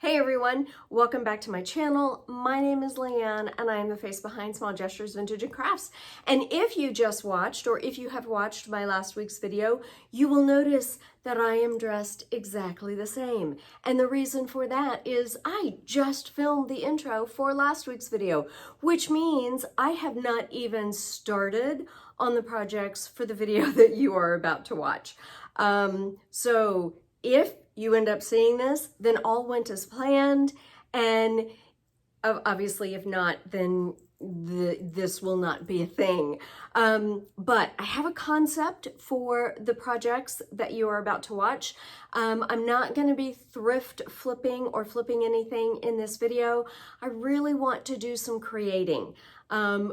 Hey everyone, welcome back to my channel. My name is Leanne and I am the face behind Small Gestures Vintage and Crafts. And if you just watched, or if you have watched my last week's video, you will notice that I am dressed exactly the same. And the reason for that is I just filmed the intro for last week's video, which means I have not even started on the projects for the video that you are about to watch. So if you end up seeing this, then all went as planned, and obviously if not, then this will not be a thing. But I have a concept for the projects that you are about to watch. I'm not going to be thrift flipping or flipping anything in this video. I really want to do some creating.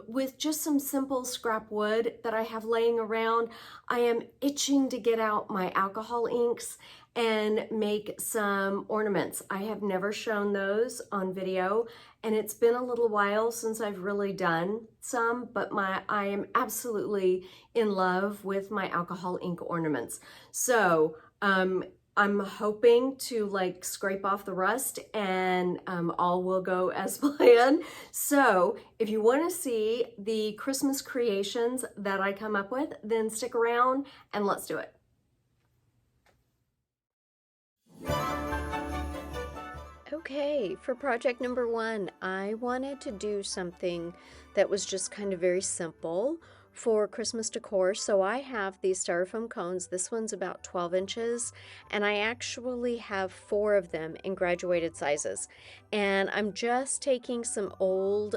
With just some simple scrap wood that I have laying around. I am itching to get out my alcohol inks and make some ornaments. I have never shown those on video, and it's been a little while since I've really done some, but I am absolutely in love with my alcohol ink ornaments. So I'm hoping to scrape off the rust and all will go as planned. So if you want to see the Christmas creations that I come up with, then stick around and let's do it. Okay, for project number 1, I wanted to do something that was just kind of very simple for Christmas decor. So I have these styrofoam cones. This one's about 12 inches, and I actually have 4 of them in graduated sizes. And I'm just taking some old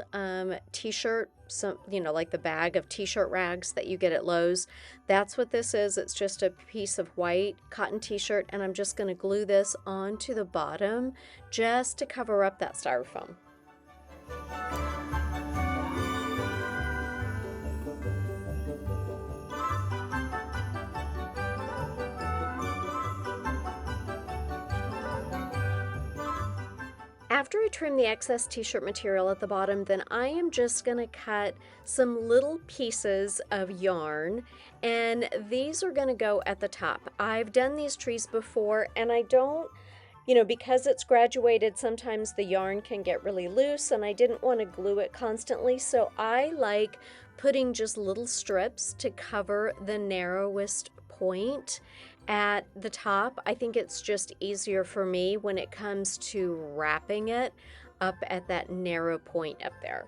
t-shirt, like the bag of t-shirt rags that you get at Lowe's. That's what this is. It's just a piece of white cotton t-shirt, and I'm just going to glue this onto the bottom just to cover up that styrofoam. After I trim the excess t-shirt material at the bottom, then I am just going to cut some little pieces of yarn, and these are going to go at the top. I've done these trees before, and I don't, because it's graduated, sometimes the yarn can get really loose, and I didn't want to glue it constantly, so I like putting just little strips to cover the narrowest point at the top. I think it's just easier for me when it comes to wrapping it up at that narrow point up there.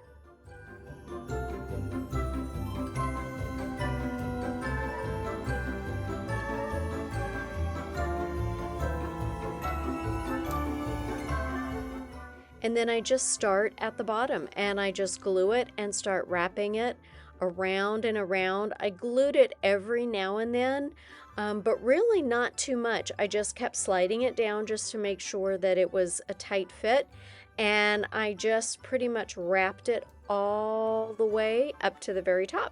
And then I just start at the bottom and I just glue it and start wrapping it around and around. I glued it every now and then, but really not too much. I just kept sliding it down just to make sure that it was a tight fit, and I just pretty much wrapped it all the way up to the very top,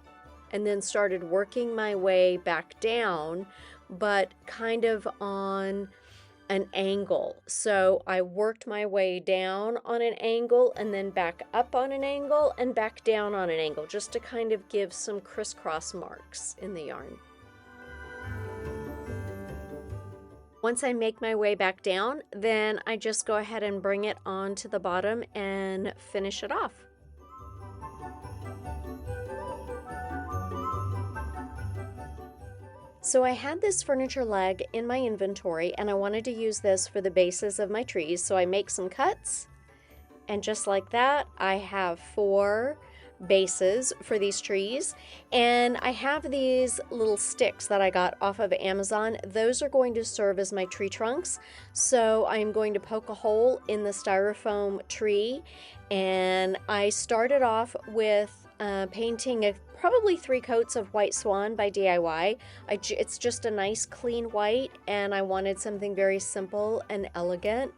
and then started working my way back down, but kind of on an angle. So I worked my way down on an angle and then back up on an angle and back down on an angle, just to kind of give some crisscross marks in the yarn. Once I make my way back down, then I just go ahead and bring it onto the bottom and finish it off. So I had this furniture leg in my inventory, and I wanted to use this for the bases of my trees. So I make some cuts, and just like that, I have 4 bases for these trees. And I have these little sticks that I got off of Amazon. Those are going to serve as my tree trunks. So I'm going to poke a hole in the styrofoam tree, and I started off with painting probably 3 coats of white Swan by DIY. It's just a nice clean white, and I wanted something very simple and elegant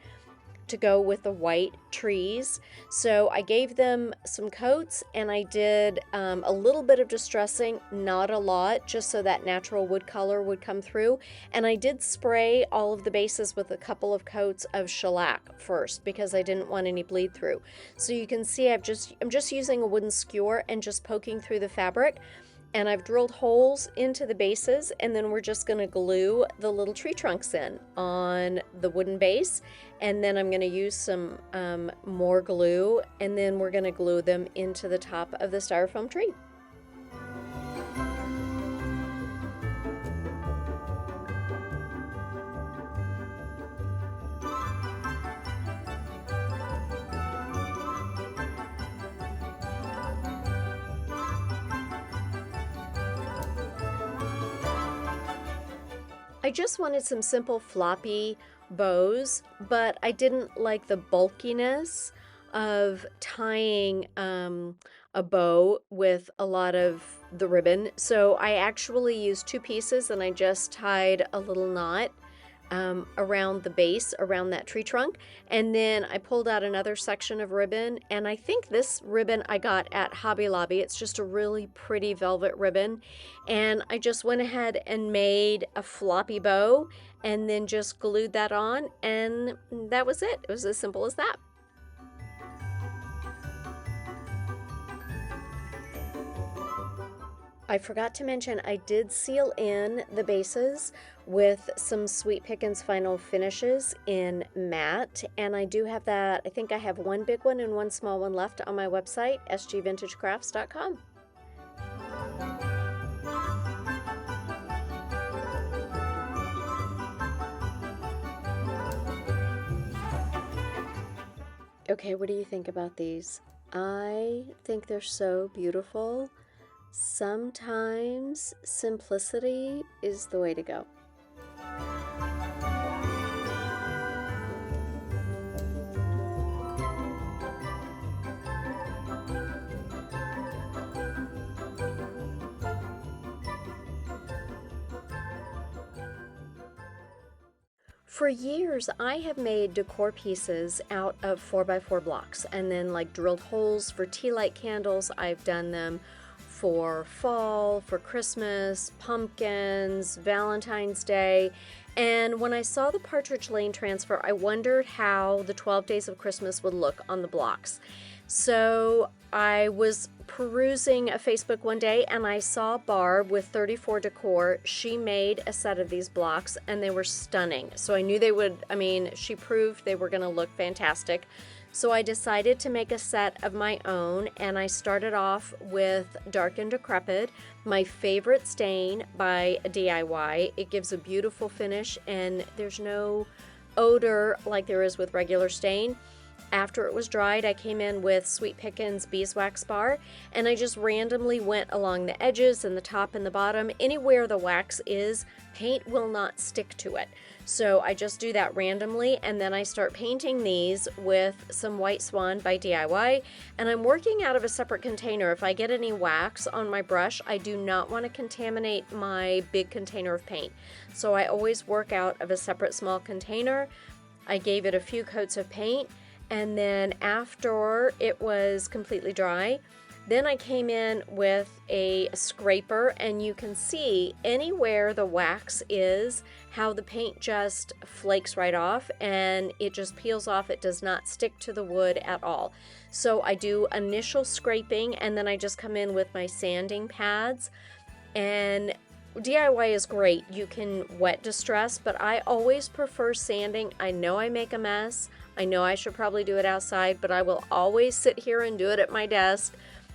to go with the white trees. So I gave them some coats, and I did a little bit of distressing, not a lot, just so that natural wood color would come through. And I did spray all of the bases with a couple of coats of shellac first, because I didn't want any bleed through. So you can see I'm just using a wooden skewer and just poking through the fabric. And I've drilled holes into the bases, and then we're just going to glue the little tree trunks in on the wooden base, and then I'm going to use some more glue, and then we're going to glue them into the top of the styrofoam tree. I just wanted some simple floppy bows, but I didn't like the bulkiness of tying a bow with a lot of the ribbon. So I actually used 2 pieces and I just tied a little knot around the base, around that tree trunk, and then I pulled out another section of ribbon, and I think this ribbon I got at Hobby Lobby. It's just a really pretty velvet ribbon, and I just went ahead and made a floppy bow and then just glued that on, and that was it. It was as simple as that. I forgot to mention I did seal in the bases with some Sweet Pickins Final Finishes in matte, and I do have that. I think I have 1 big one and 1 small one left on my website, sgvintagecrafts.com. Okay, what do you think about these? I think they're so beautiful. Sometimes simplicity is the way to go. For years, I have made decor pieces out of 4x4 blocks and then like drilled holes for tea light candles. I've done them for fall, for Christmas, pumpkins, Valentine's Day. And when I saw the Partridge Lane transfer, I wondered how the 12 Days of Christmas would look on the blocks. So I was perusing a Facebook one day and I saw Barb with 34 Decor. She made a set of these blocks and they were stunning. So I knew they would, she proved they were going to look fantastic. So I decided to make a set of my own, and I started off with Dark Decrepit, my favorite stain by DIY. It gives a beautiful finish and there's no odor like there is with regular stain. After it was dried, I came in with Sweet Pickins Beeswax bar, and I just randomly went along the edges and the top and the bottom. Anywhere the wax is, paint will not stick to it. So I just do that randomly, and then I start painting these with some White Swan by DIY, and I'm working out of a separate container. If I get any wax on my brush, I do not want to contaminate my big container of paint. So I always work out of a separate small container. I gave it a few coats of paint, and then after it was completely dry, then I came in with a scraper, and you can see anywhere the wax is, how the paint just flakes right off and it just peels off. It does not stick to the wood at all. So I do initial scraping, and then I just come in with my sanding pads. And DIY is great. You can wet distress, but I always prefer sanding. I know I make a mess. I know I should probably do it outside, but I will always sit here and do it at my desk.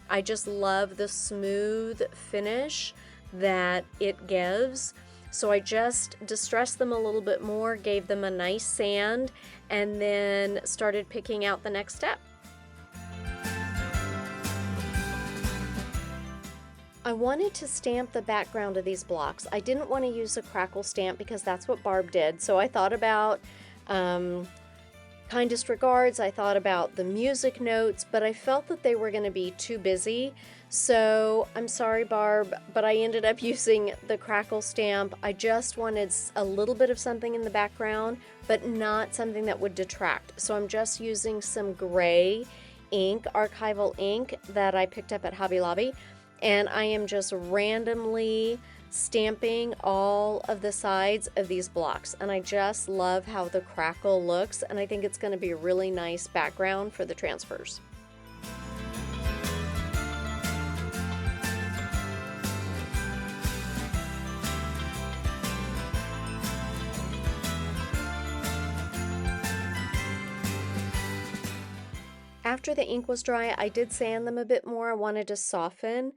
I just love the smooth finish that it gives. So I just distressed them a little bit more, gave them a nice sand, and then started picking out the next step. I wanted to stamp the background of these blocks. I didn't want to use a crackle stamp because that's what Barb did. So I thought about Kindest Regards, I thought about the music notes, but I felt that they were going to be too busy. So I'm sorry, Barb, but I ended up using the crackle stamp. I just wanted a little bit of something in the background, but not something that would detract. So I'm just using some gray ink, archival ink, that I picked up at Hobby Lobby, and I am just randomly stamping all of the sides of these blocks, and I just love how the crackle looks, and I think it's going to be a really nice background for the transfers. After the ink was dry, I did sand them a bit more. I wanted to soften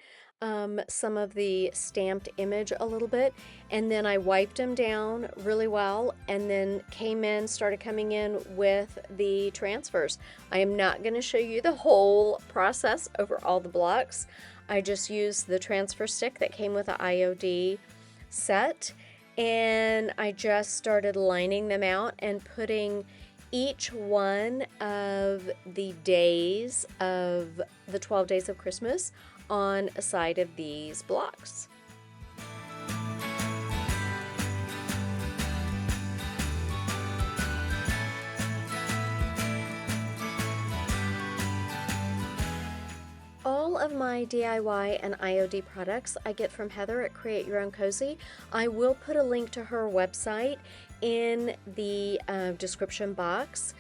some of the stamped image a little bit, and then I wiped them down really well, and then started coming in with the transfers. I am not going to show you the whole process over all the blocks. I just used the transfer stick that came with the IOD set, and I just started lining them out and putting each one of the days of the 12 days of Christmas on a side of these blocks. All of my DIY and IOD products I get from Heather at Create Your Own Cozy. I will put a link to her website in the description box.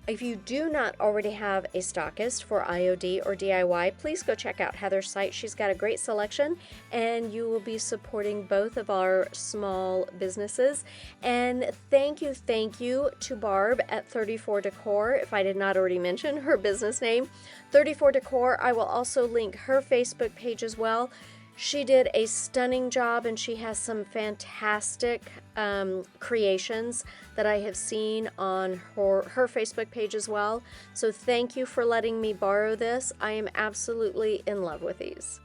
If you do not already have a stockist for IOD or DIY, please go check out Heather's site. She's got a great selection, and you will be supporting both of our small businesses. And thank you to Barb at 34 Decor, if I did not already mention her business name. 34 Decor, I will also link her Facebook page as well. She did a stunning job, and she has some fantastic creations that I have seen on her Facebook page as well. So thank you for letting me borrow this. I am absolutely in love with these.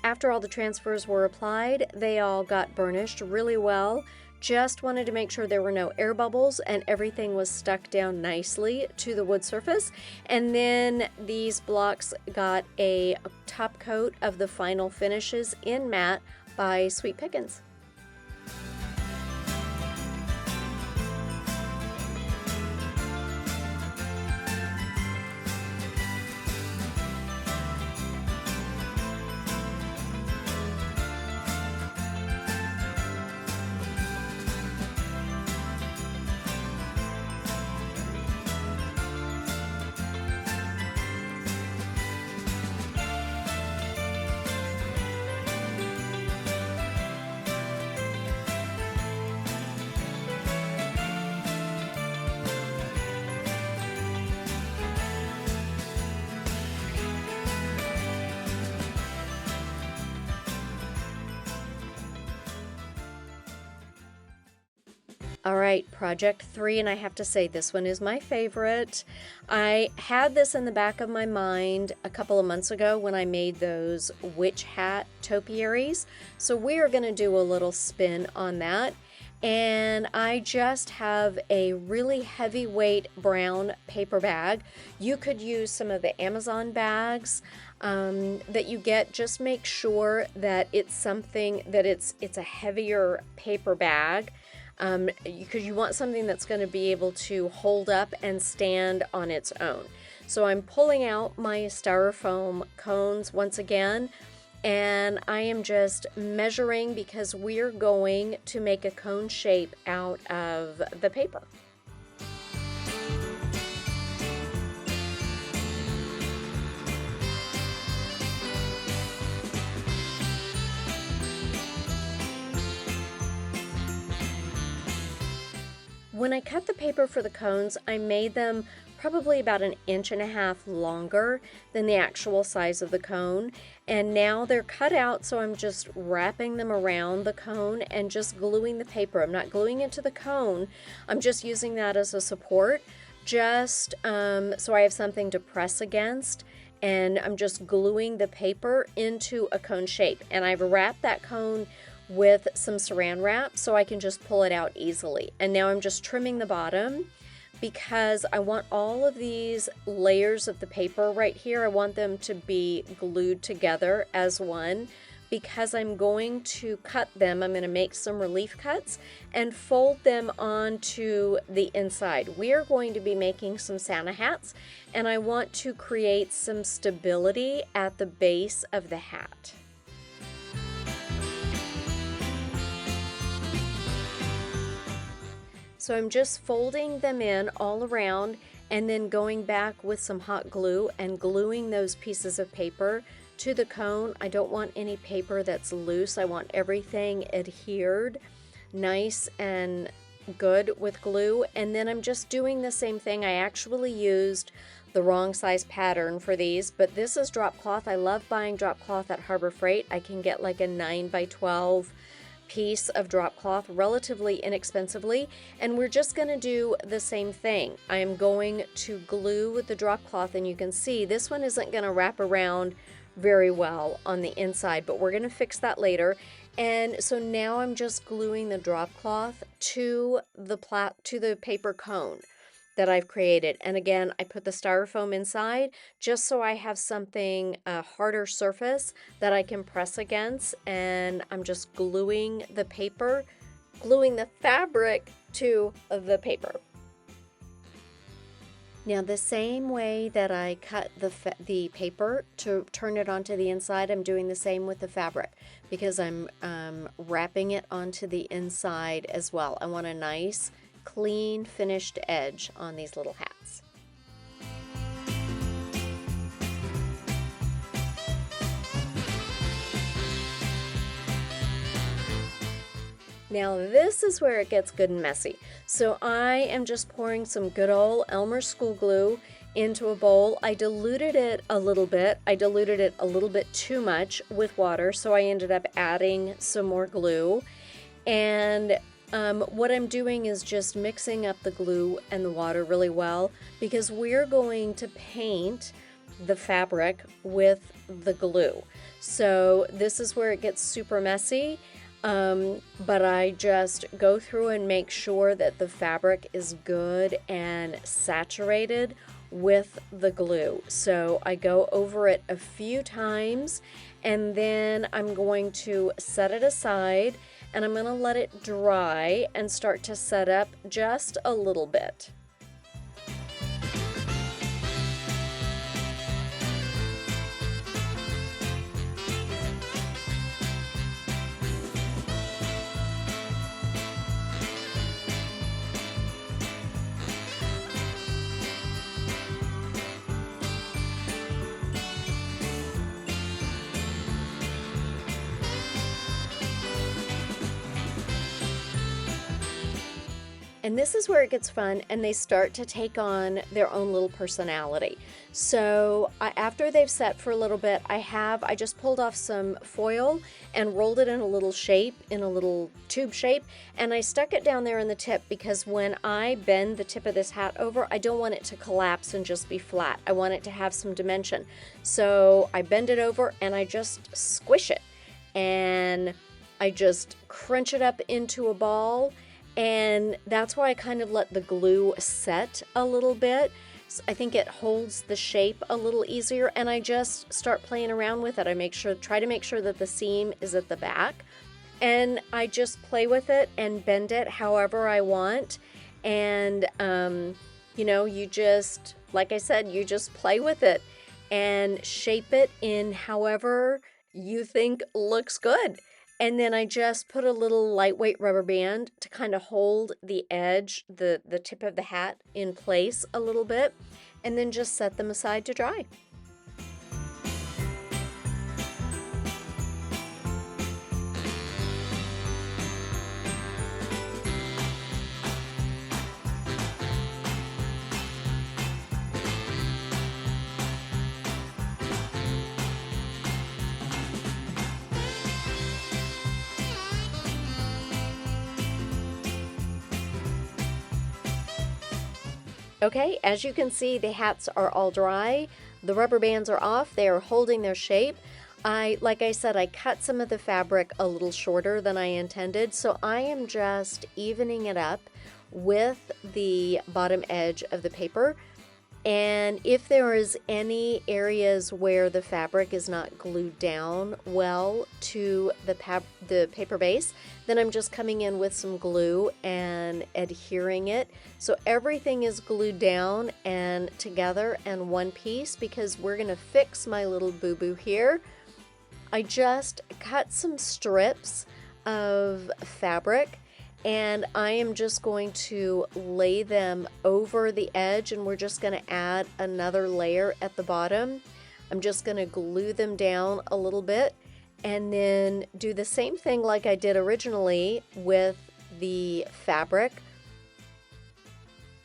After all the transfers were applied, they all got burnished really well. Just wanted to make sure there were no air bubbles and everything was stuck down nicely to the wood surface. And then these blocks got a top coat of the final finishes in matte by Sweet Pickins. All right, project 3, and I have to say this one is my favorite. I had this in the back of my mind a couple of months ago when I made those witch hat topiaries. So we are going to do a little spin on that. And I just have a really heavyweight brown paper bag. You could use some of the Amazon bags that you get. Just make sure that it's something that it's a heavier paper bag. Because you want something that's going to be able to hold up and stand on its own. So I'm pulling out my styrofoam cones once again, and I am just measuring because we're going to make a cone shape out of the paper. When I cut the paper for the cones, I made them probably about 1.5 inches longer than the actual size of the cone. And now they're cut out, so I'm just wrapping them around the cone and just gluing the paper. I'm not gluing it to the cone. I'm just using that as a support, just so I have something to press against. And I'm just gluing the paper into a cone shape. And I've wrapped that cone with some saran wrap so I can just pull it out easily. And now I'm just trimming the bottom because I want all of these layers of the paper right here, I want them to be glued together as one, because I'm going to cut them. I'm going to make some relief cuts and fold them onto the inside. We are going to be making some Santa hats, and I want to create some stability at the base of the hat. So I'm just folding them in all around and then going back with some hot glue and gluing those pieces of paper to the cone. I don't want any paper that's loose. I want everything adhered nice and good with glue. And then I'm just doing the same thing. I actually used the wrong size pattern for these, but this is drop cloth. I love buying drop cloth at Harbor Freight. I can get like a 9x12 piece of drop cloth relatively inexpensively, and we're just going to do the same thing. I am going to glue the drop cloth, and you can see this one isn't going to wrap around very well on the inside, but we're going to fix that later. And so now I'm just gluing the drop cloth to the paper cone that I've created. And again, I put the styrofoam inside just so I have something, a harder surface that I can press against. And I'm just gluing the fabric to the paper. Now the same way that I cut the paper to turn it onto the inside, I'm doing the same with the fabric because I'm wrapping it onto the inside as well. I want a nice, clean, finished edge on these little hats. Now this is where it gets good and messy. So I am just pouring some good old Elmer's school glue into a bowl. I diluted it a little bit. I diluted it a little bit too much with water, so I ended up adding some more glue. And what I'm doing is just mixing up the glue and the water really well because we're going to paint the fabric with the glue. So this is where it gets super messy. But I just go through and make sure that the fabric is good and saturated with the glue. So I go over it a few times and then I'm going to set it aside and I'm going to let it dry and start to set up just a little bit. And this is where it gets fun and they start to take on their own little personality. So after they've set for a little bit, I just pulled off some foil and rolled it in a little shape, in a little tube shape, and I stuck it down there in the tip because when I bend the tip of this hat over, I don't want it to collapse and just be flat. I want it to have some dimension. So I bend it over and I just squish it and I just crunch it up into a ball. And that's why I kind of let the glue set a little bit. So I think it holds the shape a little easier, and I just start playing around with it. Try to make sure that the seam is at the back, and I just play with it and bend it however I want. And you know, you just, like I said, you just play with it and shape it in however you think looks good. And then I just put a little lightweight rubber band to kind of hold the edge, the tip of the hat in place a little bit, and then just set them aside to dry. Okay, as you can see, the hats are all dry. The rubber bands are off. They are holding their shape. Like I said, I cut some of the fabric a little shorter than I intended, so I am just evening it up with the bottom edge of the paper. And if there is any areas where the fabric is not glued down well to the paper base, then I'm just coming in with some glue and adhering it. So everything is glued down and together in one piece because we're gonna fix my little boo-boo here. I just cut some strips of fabric and I am just going to lay them over the edge, and we're just going to add another layer at the bottom. I'm just going to glue them down a little bit and then do the same thing like I did originally with the fabric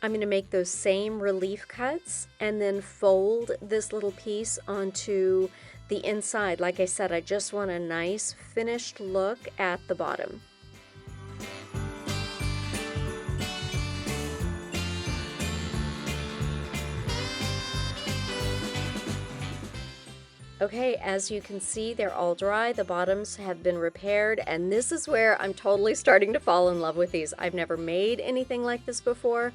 I'm going to make those same relief cuts and then fold this little piece onto the inside. Like I said, I just want a nice finished look at the bottom. Okay, as you can see, they're all dry. The bottoms have been repaired, and this is where I'm totally starting to fall in love with these. I've never made anything like this before,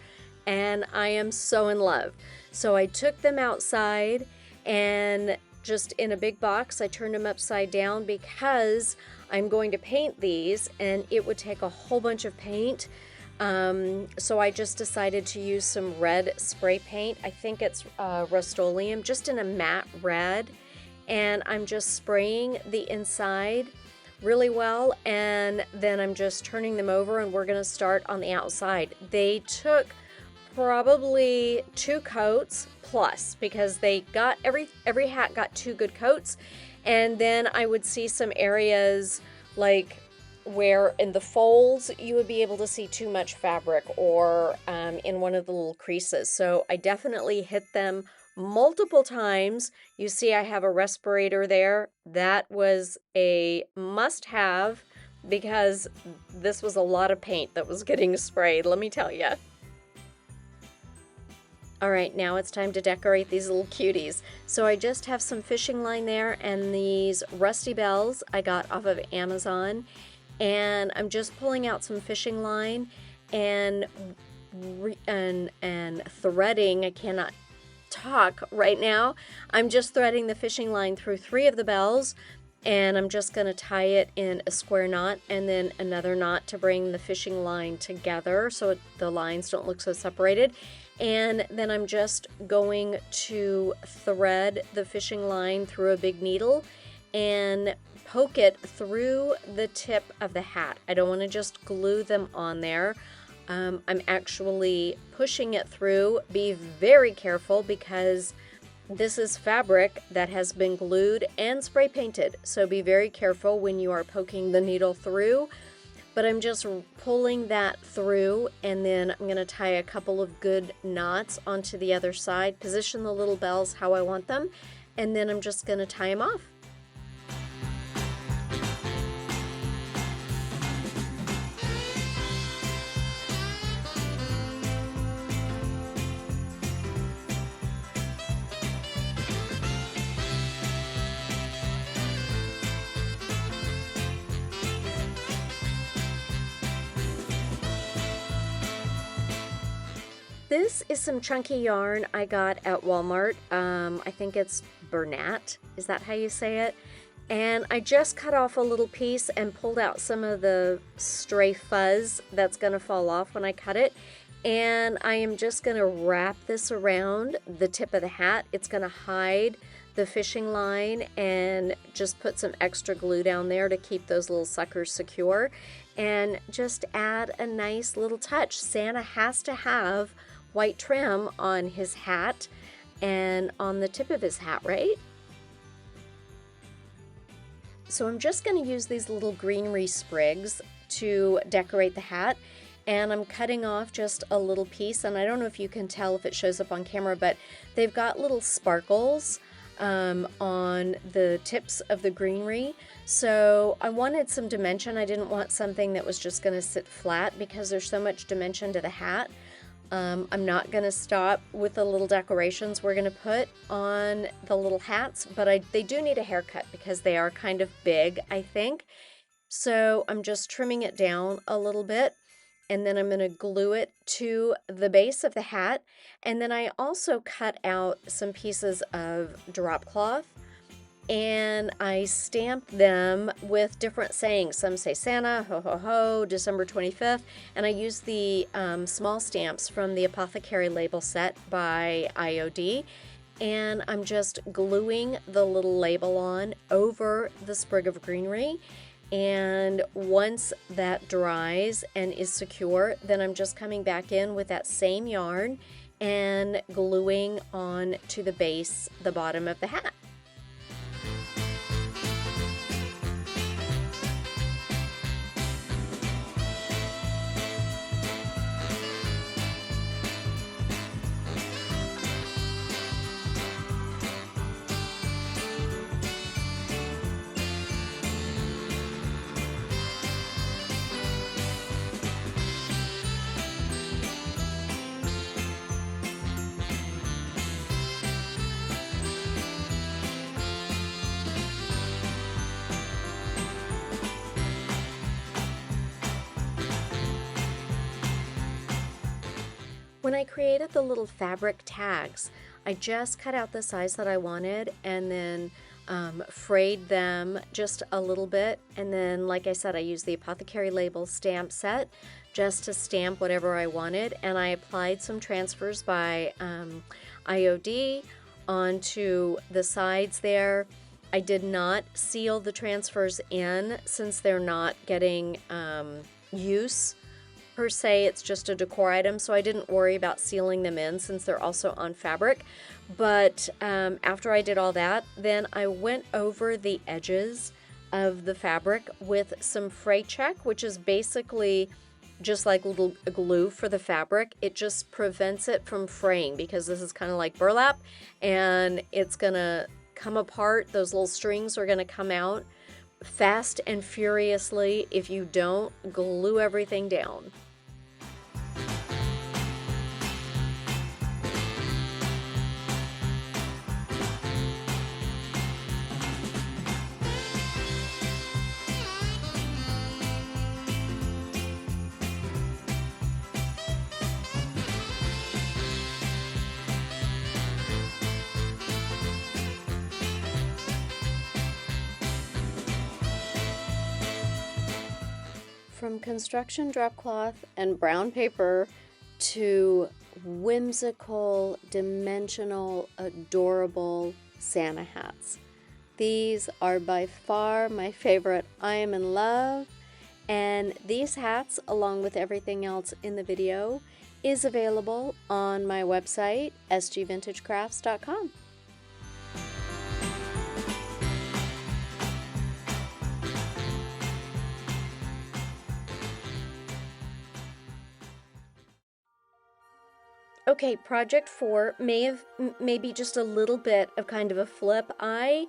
and I am so in love. So I took them outside, and just in a big box, I turned them upside down because I'm going to paint these, and it would take a whole bunch of paint. So I just decided to use some red spray paint. I think it's Rust-Oleum, just in a matte red. And I'm just spraying the inside really well, and then I'm just turning them over, and we're gonna start on the outside. They took probably 2 coats plus, because they got every hat got 2 good coats, and then I would see some areas like where in the folds you would be able to see too much fabric, or in one of the little creases. So I definitely hit them multiple times. You see I have a respirator there. That was a must-have because this was a lot of paint that was getting sprayed, let me tell you. All right, now it's time to decorate these little cuties. So I just have some fishing line there and these rusty bells I got off of Amazon, and I'm just pulling out some fishing line and threading. I cannot talk right now. I'm just threading the fishing line through 3 of the bells, and I'm just going to tie it in a square knot and then another knot to bring the fishing line together so the lines don't look so separated. And then I'm just going to thread the fishing line through a big needle and poke it through the tip of the hat. I don't want to just glue them on there. I'm actually pushing it through. Be very careful because this is fabric that has been glued and spray painted. So be very careful when you are poking the needle through. But I'm just pulling that through, and then I'm going to tie a couple of good knots onto the other side, position the little bells how I want them, and then I'm just going to tie them off. This is some chunky yarn I got at Walmart. I think it's Bernat. Is that how you say it? And I just cut off a little piece and pulled out some of the stray fuzz that's going to fall off when I cut it. And I am just going to wrap this around the tip of the hat. It's going to hide the fishing line and just put some extra glue down there to keep those little suckers secure. And just add a nice little touch. Santa has to have white trim on his hat and on the tip of his hat, right? So I'm just going to use these little greenery sprigs to decorate the hat, and I'm cutting off just a little piece, and I don't know if you can tell if it shows up on camera, but they've got little sparkles on the tips of the greenery. So I wanted some dimension. I didn't want something that was just going to sit flat because there's so much dimension to the hat. I'm not going to stop with the little decorations we're going to put on the little hats, but they do need a haircut because they are kind of big, I think. So I'm just trimming it down a little bit, and then I'm going to glue it to the base of the hat. And then I also cut out some pieces of drop cloth, and I stamped them with different sayings. Some say Santa, ho ho ho, December 25th, and I used the small stamps from the Apothecary Label set by IOD, and I'm just gluing the little label on over the sprig of greenery. And once that dries and is secure, then I'm just coming back in with that same yarn and gluing on to the base, the bottom of the hat. When I created the little fabric tags, I just cut out the size that I wanted and then frayed them just a little bit. And then, like I said, I used the Apothecary Labels stamp set just to stamp whatever I wanted. And I applied some transfers by IOD onto the sides there. I did not seal the transfers in since they're not getting use per se. It's just a decor item, so I didn't worry about sealing them in since they're also on fabric. But after I did all that, then I went over the edges of the fabric with some Fray Check, which is basically just like little glue for the fabric. It just prevents it from fraying because this is kind of like burlap and it's gonna come apart. Those little strings are gonna come out fast and furiously if you don't glue everything down. From construction drop cloth and brown paper to whimsical, dimensional, adorable Santa hats. These are by far my favorite. I am in love. And these hats, along with everything else in the video, is available on my website, sgvintagecrafts.com. Okay, project 4 maybe just a little bit of kind of a flip. I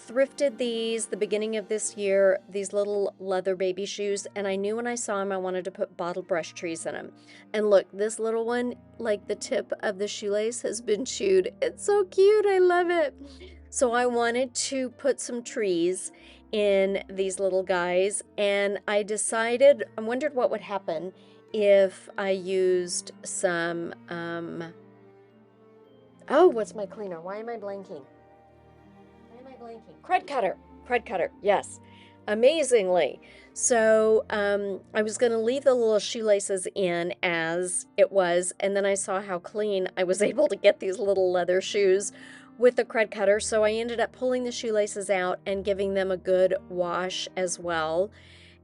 thrifted these the beginning of this year, these little leather baby shoes, and I knew when I saw them I wanted to put bottle brush trees in them. And look, this little one, like the tip of the shoelace has been chewed. It's so cute, I love it. So I wanted to put some trees in these little guys, and I wondered what would happen if I used some, oh, what's my cleaner? Why am I blanking? Crud cutter, yes, amazingly. So I was going to leave the little shoelaces in as it was, and then I saw how clean I was able to get these little leather shoes with the crud cutter, so I ended up pulling the shoelaces out and giving them a good wash as well.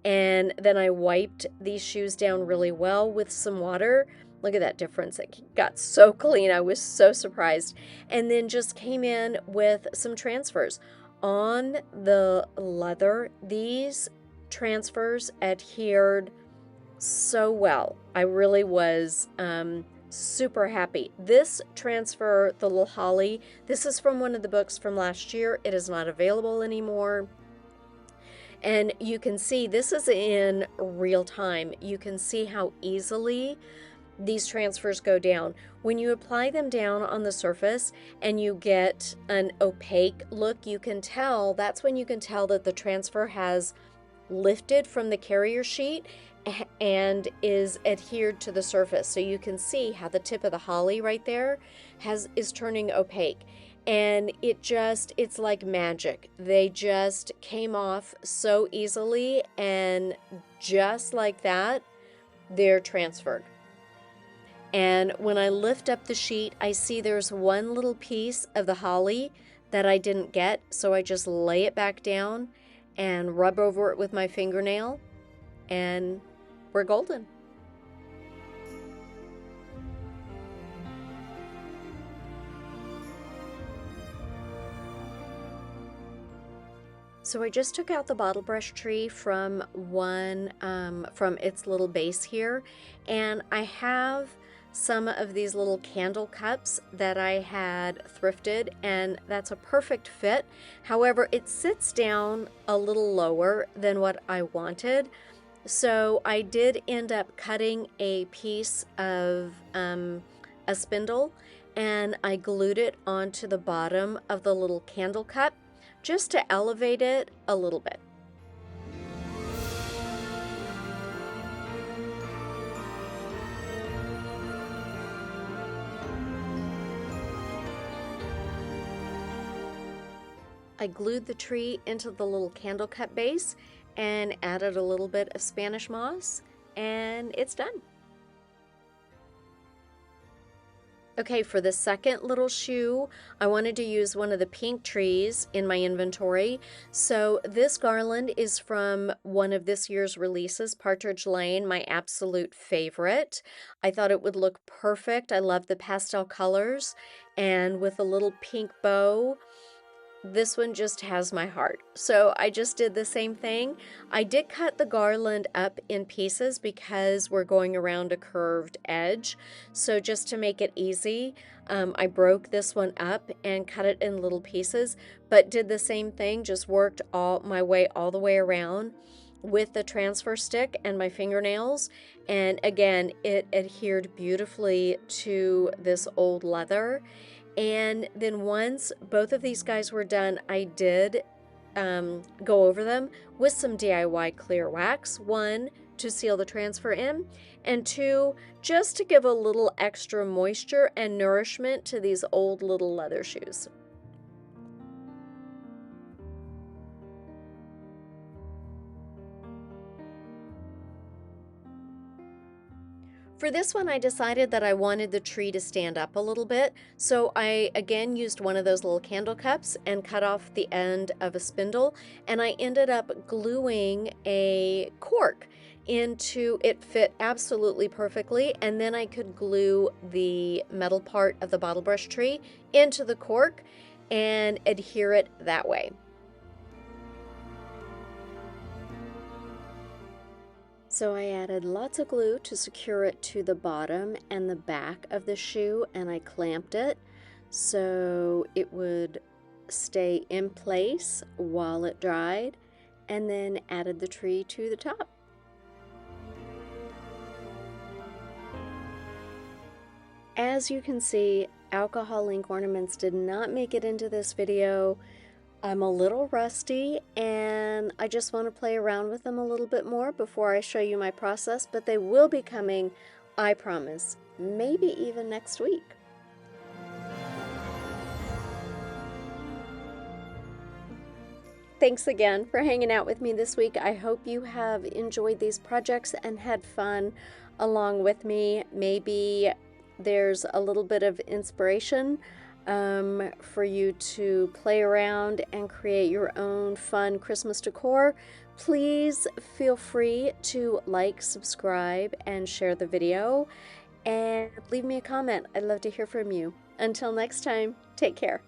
And then I wiped these shoes down really well with some water. Look at that difference. It got so clean. I was so surprised. And then just came in with some transfers. On the leather, these transfers adhered so well. I really was super happy. This transfer, the little holly, this is from one of the books from last year. It is not available anymore. And you can see this is in real time. You can see how easily these transfers go down. When you apply them down on the surface and you get an opaque look, you can tell, that's when you can tell that the transfer has lifted from the carrier sheet and is adhered to the surface. So you can see how the tip of the holly right there is turning opaque. And it's like magic. They just came off so easily, and just like that, they're transferred. And when I lift up the sheet, I see there's one little piece of the holly that I didn't get, so I just lay it back down and rub over it with my fingernail, and we're golden. So I just took out the bottle brush tree from from its little base here, and I have some of these little candle cups that I had thrifted, and that's a perfect fit. However, it sits down a little lower than what I wanted, so I did end up cutting a piece of a spindle, and I glued it onto the bottom of the little candle cup, just to elevate it a little bit. I glued the tree into the little candle cut base and added a little bit of Spanish moss, and it's done. Okay, for the second little shoe, I wanted to use one of the pink trees in my inventory. So this garland is from one of this year's releases, Partridge Lane, my absolute favorite. I thought it would look perfect. I love the pastel colors, and with a little pink bow, this one just has my heart. So I just did the same thing. I did cut the garland up in pieces because we're going around a curved edge. So just to make it easy, I broke this one up and cut it in little pieces, but did the same thing, just worked my way all the way around with the transfer stick and my fingernails. And again, it adhered beautifully to this old leather. And then once both of these guys were done, I did go over them with some DIY clear wax. One, to seal the transfer in, and two, just to give a little extra moisture and nourishment to these old little leather shoes. For this one, I decided that I wanted the tree to stand up a little bit, so I again used one of those little candle cups and cut off the end of a spindle, and I ended up gluing a cork into it. Fit absolutely perfectly, and then I could glue the metal part of the bottle brush tree into the cork and adhere it that way. So I added lots of glue to secure it to the bottom and the back of the shoe, and I clamped it so it would stay in place while it dried, and then added the tree to the top. As you can see, alcohol ink ornaments did not make it into this video. I'm a little rusty and I just want to play around with them a little bit more before I show you my process, but they will be coming, I promise, maybe even next week. Thanks again for hanging out with me this week. I hope you have enjoyed these projects and had fun along with me. Maybe there's a little bit of inspiration for you to play around and create your own fun Christmas decor. Please feel free to like, subscribe, and share the video, and leave me a comment. I'd love to hear from you. Until next time, take care.